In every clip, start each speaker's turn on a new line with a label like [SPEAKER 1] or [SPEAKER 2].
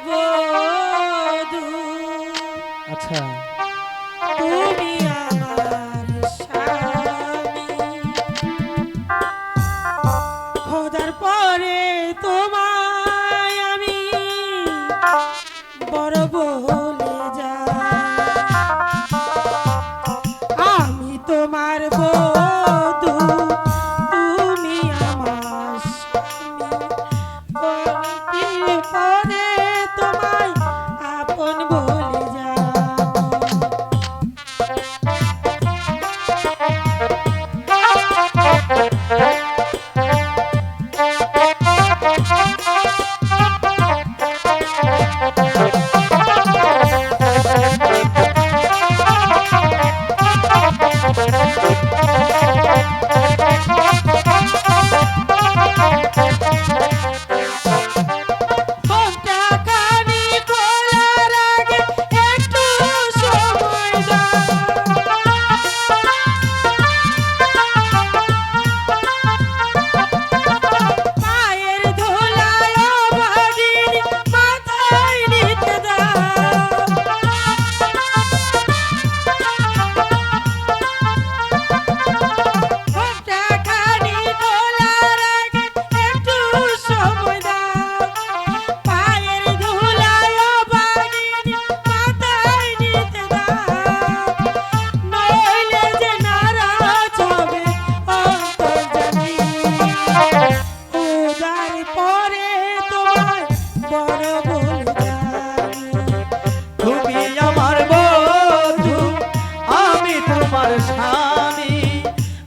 [SPEAKER 1] বধূ,
[SPEAKER 2] আচ্ছা
[SPEAKER 1] তুমি আমার স্বামী, খোদার পরে তোমায় আমি বড় বলে যাই। আমি তোমার বধূ, তুমি আমার স্বামী, পরে তোমায় আপন বলে যাই।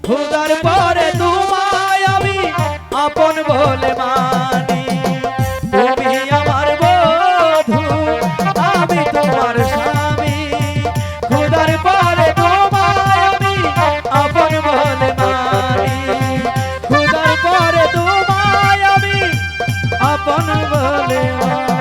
[SPEAKER 2] খোদার পরে তোমায় আমি আপন বলে মানি। তুমি আমার বধূ, আমি তোমার স্বামী, খোদার পরে তোমায় আমি আপন বলে মানি। খোদার পরে তোমায় আমি আপন বলে মানি।